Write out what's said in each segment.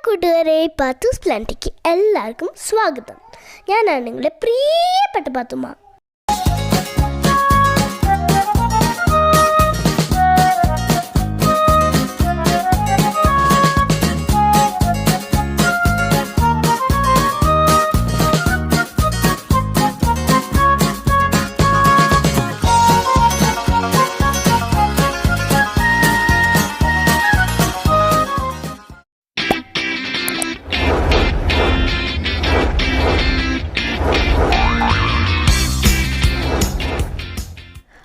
കൂട്ടുകാരെ, പാത്തൂസ് പ്ലാന്റിലേക്ക് എല്ലാവർക്കും സ്വാഗതം. ഞാനാണ് നിങ്ങളുടെ പ്രിയപ്പെട്ട പാത്തുമ്മ.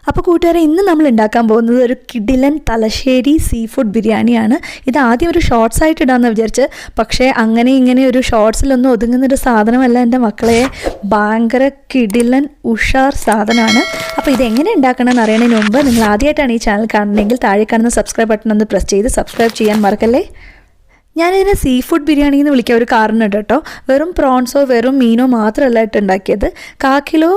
അപ്പോൾ കൂട്ടുകാരെ, ഇന്ന് നമ്മൾ ഉണ്ടാക്കാൻ പോകുന്നത് ഒരു കിടിലൻ തലശ്ശേരി സീ ഫുഡ് ബിരിയാണിയാണ്. ഇത് ആദ്യം ഒരു ഷോർട്സ് ആയിട്ട് ഇടാമെന്ന് വിചാരിച്ച്, പക്ഷേ അങ്ങനെ ഇങ്ങനെ ഒരു ഷോർട്സിലൊന്നും ഒതുങ്ങുന്നൊരു സാധനമല്ല എൻ്റെ മക്കളെ. ഭയങ്കര കിടിലൻ ഉഷാർ സാധനമാണ്. അപ്പോൾ ഇതെങ്ങനെ ഉണ്ടാക്കണമെന്ന് അറിയണതിന് മുമ്പ് നിങ്ങൾ ആദ്യമായിട്ടാണ് ഈ ചാനൽ കാണുന്നതെങ്കിൽ താഴെ കാണുന്ന സബ്സ്ക്രൈബ് ബട്ടൺ ഒന്ന് പ്രസ് ചെയ്ത് സബ്സ്ക്രൈബ് ചെയ്യാൻ മറക്കല്ലേ. ഞാനിതിനെ സീ ഫുഡ് ബിരിയാണി എന്ന് വിളിക്കാൻ ഒരു കാരണം ഉണ്ട് കേട്ടോ. വെറും പ്രോൺസോ വെറും മീനോ മാത്രമല്ല ഇട്ട് ഉണ്ടാക്കിയത്. 1/4 കിലോ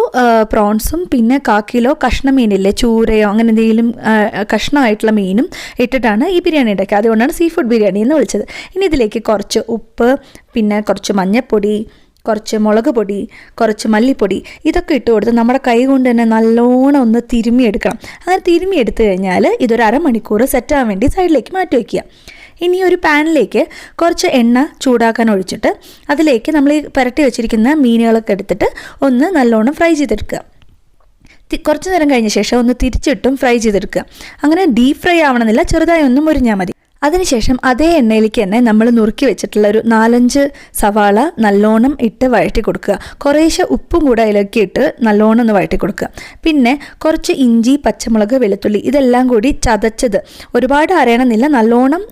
പ്രോൺസും പിന്നെ 1/4 കിലോ കഷ്ണ മീനില്ലേ, ചൂരയോ അങ്ങനെ എന്തെങ്കിലും കഷ്ണമായിട്ടുള്ള മീനും ഇട്ടിട്ടാണ് ഈ ബിരിയാണി ഉണ്ടാക്കിയത്. അതുകൊണ്ടാണ് സീ ഫുഡ് ബിരിയാണി എന്ന് വിളിച്ചത്. ഇനി ഇതിലേക്ക് കുറച്ച് ഉപ്പ്, പിന്നെ കുറച്ച് മഞ്ഞൾപ്പൊടി, കുറച്ച് മുളക് പൊടി, കുറച്ച് മല്ലിപ്പൊടി, ഇതൊക്കെ ഇട്ട് കൊടുത്ത് നമ്മുടെ കൈ കൊണ്ട് തന്നെ നല്ലോണം ഒന്ന് തിരുമ്മിയെടുക്കണം. അങ്ങനെ തിരുമ്മിയെടുത്ത് കഴിഞ്ഞാൽ ഇതൊരു അരമണിക്കൂർ സെറ്റാകാൻ വേണ്ടി സൈഡിലേക്ക് മാറ്റി വയ്ക്കുക. ഇനി ഒരു പാനിലേക്ക് കുറച്ച് എണ്ണ ചൂടാക്കാൻ ഒഴിച്ചിട്ട് അതിലേക്ക് നമ്മൾ ഈ പുരട്ടി വെച്ചിരിക്കുന്ന മീനുകളൊക്കെ എടുത്തിട്ട് ഒന്ന് നല്ലോണം ഫ്രൈ ചെയ്തെടുക്കുക. കുറച്ച് നേരം കഴിഞ്ഞ ശേഷം ഒന്ന് തിരിച്ചിട്ടും ഫ്രൈ ചെയ്തെടുക്കുക. അങ്ങനെ ഡീപ്പ് ഫ്രൈ ആവണമെന്നില്ല, ചെറുതായി ഒന്ന് മുരിഞ്ഞാൽ മതി. അതിനുശേഷം അതേ എണ്ണയിലേക്ക് തന്നെ നമ്മൾ നുറുക്കി വെച്ചിട്ടുള്ള ഒരു 4-5 സവാള നല്ലോണം ഇട്ട് വഴറ്റി കൊടുക്കുക. കുറേശ്ശെ ഉപ്പും കൂടെ അതിലേക്ക് ഇട്ട് നല്ലോണം ഒന്ന് വഴറ്റി കൊടുക്കുക. പിന്നെ കുറച്ച് ഇഞ്ചി, പച്ചമുളക്, വെളുത്തുള്ളി ഇതെല്ലാം കൂടി ചതച്ചത്, ഒരുപാട് അരയണമെന്നില്ല, നല്ലോണം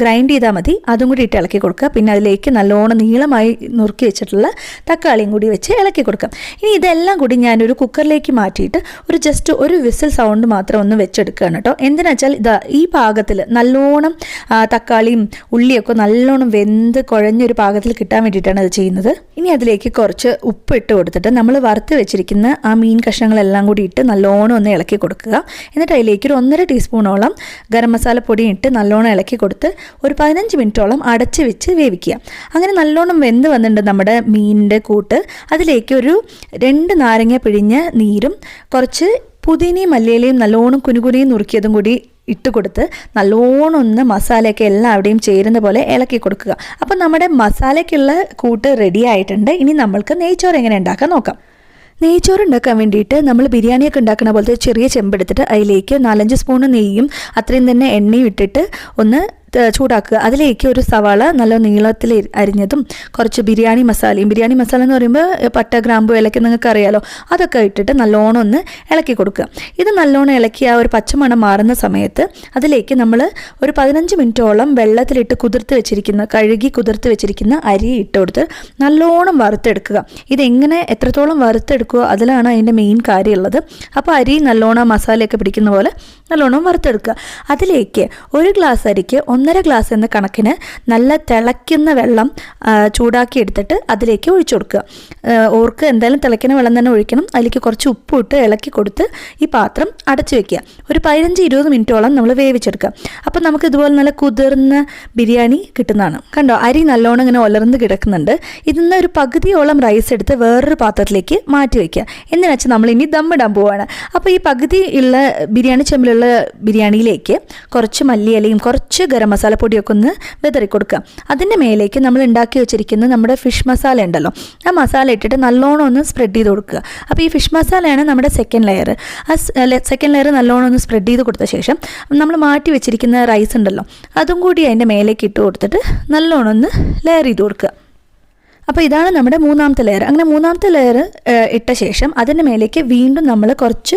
ഗ്രൈൻഡ് ചെയ്താൽ മതി. അതും കൂടി ഇട്ട് ഇളക്കി കൊടുക്കുക. പിന്നെ അതിലേക്ക് നല്ലോണം നീളമായി നുറുക്കി വെച്ചിട്ടുള്ള തക്കാളിയും കൂടി വെച്ച് ഇളക്കി കൊടുക്കാം. ഇനി ഇതെല്ലാം കൂടി ഞാനൊരു കുക്കറിലേക്ക് മാറ്റിയിട്ട് ജസ്റ്റ് ഒരു വിസിൽ സൗണ്ട് മാത്രം ഒന്ന് വെച്ചെടുക്കുകയാണ് കേട്ടോ. എന്തിനാ വെച്ചാൽ ഇതാ ഈ പാകത്തിൽ നല്ലോണം തക്കാളിയും ഉള്ളിയൊക്കെ നല്ലോണം വെന്ത് കുഴഞ്ഞൊരു പാകത്തിൽ കിട്ടാൻ വേണ്ടിയിട്ടാണ് അത് ചെയ്യുന്നത്. ഇനി അതിലേക്ക് കുറച്ച് ഉപ്പ് ഇട്ട് കൊടുത്തിട്ട് നമ്മൾ വറുത്ത് വെച്ചിരിക്കുന്ന ആ മീൻ കഷ്ണങ്ങളെല്ലാം കൂടി ഇട്ട് നല്ലോണം ഒന്ന് ഇളക്കി കൊടുക്കുക. എന്നിട്ട് അതിലേക്ക് ഒരു 1.5 ടീസ്പൂണോളം ഗരം മസാല പൊടി ഇട്ട് നല്ലോണം ഇളക്കി കൊടുത്ത് ഒരു 15 മിനിറ്റോളം അടച്ച് വെച്ച് വേവിക്കുക. അങ്ങനെ നല്ലോണം വെന്ത് വന്നിട്ടുണ്ട് നമ്മുടെ മീനിൻ്റെ കൂട്ട്. അതിലേക്ക് ഒരു 2 നാരങ്ങ പിഴിഞ്ഞ നീരും കുറച്ച് പുതിനയും മല്ലിയിലയും നല്ലോണം കുനുകുനിയും നുറുക്കിയതും കൂടി ഇട്ട് കൊടുത്ത് നല്ലോണം ഒന്ന് മസാലയൊക്കെ എല്ലാവിടെയും ചേരുന്ന പോലെ ഇളക്കി കൊടുക്കുക. അപ്പം നമ്മുടെ മസാലയ്ക്കുള്ള കൂട്ട് റെഡി ആയിട്ടുണ്ട്. ഇനി നമ്മൾക്ക് നെയ്ച്ചോറ് എങ്ങനെ ഉണ്ടാക്കാൻ നോക്കാം. നെയ്ച്ചോറ് ഉണ്ടാക്കാൻ വേണ്ടിയിട്ട് നമ്മൾ ബിരിയാണിയൊക്കെ ഉണ്ടാക്കുന്ന പോലത്തെ ചെറിയ ചെമ്പെടുത്തിട്ട് അതിലേക്ക് 4-5 സ്പൂൺ നെയ്യും അത്രയും തന്നെ എണ്ണയും ഇട്ടിട്ട് ഒന്ന് ചൂടാക്കുക. അതിലേക്ക് ഒരു സവാള നല്ല നീളത്തിൽ അരിഞ്ഞതും കുറച്ച് ബിരിയാണി മസാല എന്ന് പറയുമ്പോൾ പട്ട, ഗ്രാമ്പു, ഏലക്ക നിങ്ങൾക്ക് അറിയാലോ, അതൊക്കെ ഇട്ടിട്ട് നല്ലോണം ഒന്ന് ഇളക്കി കൊടുക്കുക. ഇത് നല്ലോണം ഇളക്കി ആ ഒരു പച്ചമണം മാറുന്ന സമയത്ത് അതിലേക്ക് നമ്മൾ ഒരു 15 മിനിറ്റോളം വെള്ളത്തിലിട്ട് കഴുകി കുതിർത്ത് വെച്ചിരിക്കുന്ന അരി ഇട്ട് കൊടുത്ത് നല്ലോണം വറുത്തെടുക്കുക. ഇതെങ്ങനെ എത്രത്തോളം വറുത്തെടുക്കുകയോ അതിലാണ് അതിൻ്റെ മെയിൻ കാര്യമുള്ളത്. അപ്പോൾ അരി നല്ലോണം മസാലയൊക്കെ പിടിക്കുന്ന പോലെ നല്ലോണം വറുത്തെടുക്കുക. അതിലേക്ക് 1 ഗ്ലാസ് അരിക്ക് 1.5 ഗ്ലാസ് എന്ന കണക്കിന് നല്ല തിളയ്ക്കുന്ന വെള്ളം ചൂടാക്കി എടുത്തിട്ട് അതിലേക്ക് ഒഴിച്ചു കൊടുക്കുക. ഓർക്ക് എന്തായാലും തിളയ്ക്കുന്ന വെള്ളം തന്നെ ഒഴിക്കണം. അതിലേക്ക് കുറച്ച് ഉപ്പ് ഇട്ട് ഇളക്കി കൊടുത്ത് ഈ പാത്രം അടച്ചു വെക്കുക. ഒരു 15-20 മിനിറ്റോളം നമ്മൾ വേവിച്ചെടുക്കുക. അപ്പം നമുക്ക് ഇതുപോലെ നല്ല കുതിർന്ന ബിരിയാണി കിട്ടുന്നതാണ്. കണ്ടോ, അരി നല്ലോണം ഇങ്ങനെ ഉലർന്ന് കിടക്കുന്നുണ്ട്. ഇതിന്ന് ഒരു പകുതിയോളം റൈസ് എടുത്ത് വേറൊരു പാത്രത്തിലേക്ക് മാറ്റി വയ്ക്കുക. എന്ന് വെച്ചാൽ നമ്മൾ ഇനി ദമ്മിടാൻ പോവുകയാണ്. അപ്പോൾ ഈ പകുതി ഉള്ള ബിരിയാണി ചെമ്പിലുള്ള ബിരിയാണിയിലേക്ക് കുറച്ച് മല്ലിയിലയും കുറച്ച് ഗരം മസാലപ്പൊടിയൊക്കെ ഒന്ന് വിതറി കൊടുക്കുക. അതിൻ്റെ മേലേക്ക് നമ്മൾ ഉണ്ടാക്കി വെച്ചിരിക്കുന്ന നമ്മുടെ ഫിഷ് മസാല ഉണ്ടല്ലോ, ആ മസാല ഇട്ടിട്ട് നല്ലോണം ഒന്ന് സ്പ്രെഡ് ചെയ്ത് കൊടുക്കുക. അപ്പോൾ ഈ ഫിഷ് മസാലയാണ് നമ്മുടെ സെക്കൻഡ് ലെയർ. ആ സെക്കൻഡ് ലെയർ നല്ലോണം ഒന്ന് സ്പ്രെഡ് ചെയ്ത് കൊടുത്ത ശേഷം നമ്മൾ മാറ്റി വെച്ചിരിക്കുന്ന റൈസ് ഉണ്ടല്ലോ അതും കൂടി അതിൻ്റെ മേലേക്ക് ഇട്ട് കൊടുത്തിട്ട് നല്ലോണം ഒന്ന് ലെയർ ചെയ്ത് കൊടുക്കുക. അപ്പോൾ ഇതാണ് നമ്മുടെ 3ാമത്തെ ലെയർ. അങ്ങനെ 3ാമത്തെ ലെയർ ഇട്ട ശേഷം അതിൻ്റെ മേലേക്ക് വീണ്ടും നമ്മൾ കുറച്ച്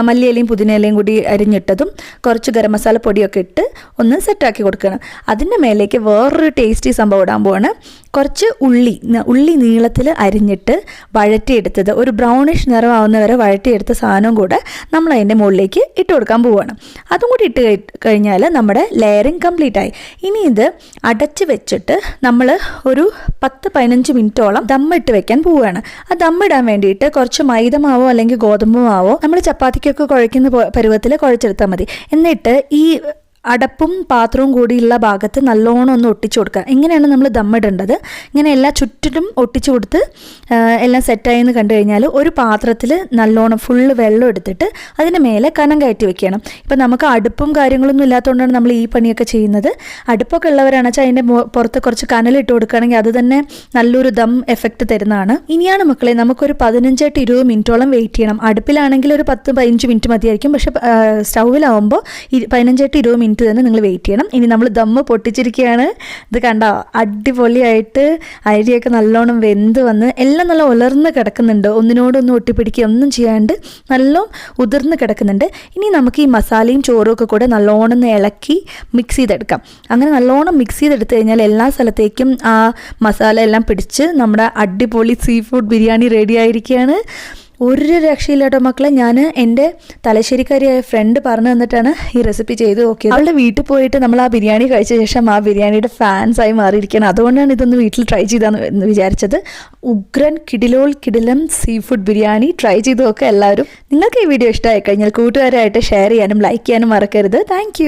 മല്ലിയിലയും പുതിനയിലയും കൂടി അരിഞ്ഞിട്ടതും കുറച്ച് ഗരം മസാല പൊടിയൊക്കെ ഇട്ട് ഒന്ന് സെറ്റാക്കി കൊടുക്കണം. അതിൻ്റെ മേലേക്ക് വേറൊരു ടേസ്റ്റി സംഭവം ഇടാൻ പോവാണ്. കുറച്ച് ഉള്ളി നീളത്തിൽ അരിഞ്ഞിട്ട് വഴറ്റിയെടുത്തത്, ഒരു ബ്രൗണിഷ് നിറമാവുന്ന വരെ വഴറ്റിയെടുത്ത സാധനവും കൂടെ നമ്മൾ അതിൻ്റെ മുകളിലേക്ക് ഇട്ട് കൊടുക്കാൻ പോവുകയാണ്. അതും കൂടി ഇട്ട് കഴിഞ്ഞാൽ നമ്മുടെ ലെയറിങ് കംപ്ലീറ്റ് ആയി. ഇനി ഇത് അടച്ച് വെച്ചിട്ട് നമ്മൾ ഒരു 10-15 മിനിറ്റോളം ദമ്മിട്ട് വെക്കാൻ പോവുകയാണ്. ആ ദമ്മിടാൻ വേണ്ടിയിട്ട് കുറച്ച് മൈദ മാവോ അല്ലെങ്കിൽ ഗോതമ്പ് മാവോ നമ്മൾ ചപ്പാത്തിക്കൊക്കെ കുഴയ്ക്കുന്ന പരുവത്തിൽ കുഴച്ചെടുത്താൽ മതി. എന്നിട്ട് ഈ അടപ്പും പാത്രവും കൂടിയുള്ള ഭാഗത്ത് നല്ലോണം ഒന്ന് ഒട്ടിച്ചു കൊടുക്കുക. ഇങ്ങനെയാണ് നമ്മൾ ദമ്മിടേണ്ടത്. ഇങ്ങനെ എല്ലാ ചുറ്റിലും ഒട്ടിച്ചു കൊടുത്ത് എല്ലാം സെറ്റായെന്ന് കണ്ടു കഴിഞ്ഞാൽ ഒരു പാത്രത്തിൽ നല്ലോണം ഫുള്ള് വെള്ളം എടുത്തിട്ട് അതിന് മേലെ കനം കയറ്റി വെക്കണം. ഇപ്പം നമുക്ക് അടുപ്പും കാര്യങ്ങളൊന്നും ഇല്ലാത്തതുകൊണ്ടാണ് നമ്മൾ ഈ പണിയൊക്കെ ചെയ്യുന്നത്. അടുപ്പൊക്കെ ഉള്ളവരാണെന്ന് വെച്ചാൽ അതിൻ്റെ പുറത്ത് കുറച്ച് കനലിട്ട് കൊടുക്കുകയാണെങ്കിൽ അത് തന്നെ നല്ലൊരു ദം എഫക്റ്റ് തരുന്നതാണ്. ഇനിയാണ് മക്കളെ നമുക്കൊരു 15-20 മിനിറ്റോളം വെയിറ്റ് ചെയ്യണം. അടുപ്പിലാണെങ്കിൽ ഒരു 10-15 മിനിറ്റ് മതിയായിരിക്കും. പക്ഷേ സ്റ്റൗവിലാവുമ്പോൾ 15-20 മിനിറ്റ് തന്നെ നിങ്ങൾ വെയിറ്റ് ചെയ്യണം. ഇനി നമ്മൾ ദമ്മ് പൊട്ടിച്ചിരിക്കുകയാണ്. ഇത് കണ്ടോ, അടിപൊളിയായിട്ട് അരിയൊക്കെ നല്ലോണം വെന്ത് വന്ന് എല്ലാം നല്ല ഉലർന്ന് കിടക്കുന്നുണ്ട്. ഒന്നിനോടൊന്നും ഒട്ടിപ്പിടിക്കുക ഒന്നും ചെയ്യാണ്ട് നല്ല ഉതിർന്ന് കിടക്കുന്നുണ്ട്. ഇനി നമുക്ക് ഈ മസാലയും ചോറും ഒക്കെ കൂടെ നല്ലോണം ഇളക്കി മിക്സ് ചെയ്തെടുക്കാം. അങ്ങനെ നല്ലോണം മിക്സ് ചെയ്തെടുത്ത് കഴിഞ്ഞാൽ എല്ലാ സ്ഥലത്തേക്കും ആ മസാല എല്ലാം പിടിച്ച് നമ്മുടെ അടിപൊളി സീ ഫുഡ് ബിരിയാണി റെഡി ആയിരിക്കുകയാണ്. ഒരു രക്ഷയില്ല കേട്ടോ മക്കളെ. ഞാൻ എൻ്റെ തലശ്ശേരിക്കാരിയായ ഫ്രണ്ട് പറഞ്ഞു തന്നിട്ടാണ് ഈ റെസിപ്പി ചെയ്ത് നോക്കിയത്. അവളുടെ വീട്ടിൽ പോയിട്ട് നമ്മൾ ആ ബിരിയാണി കഴിച്ച ശേഷം ആ ബിരിയാണിയുടെ ഫാൻസായി മാറിയിരിക്കുകയാണ്. അതുകൊണ്ടാണ് ഇതൊന്ന് വീട്ടിൽ ട്രൈ ചെയ്താന്ന് വിചാരിച്ചത്. ഉഗ്രൻ കിടിലം സീ ഫുഡ് ബിരിയാണി ട്രൈ ചെയ്ത് നോക്കുക എല്ലാവരും. നിങ്ങൾക്ക് ഈ വീഡിയോ ഇഷ്ടമായി കഴിഞ്ഞാൽ കൂട്ടുകാരായിട്ട് ഷെയർ ചെയ്യാനും ലൈക്ക് ചെയ്യാനും മറക്കരുത്. താങ്ക്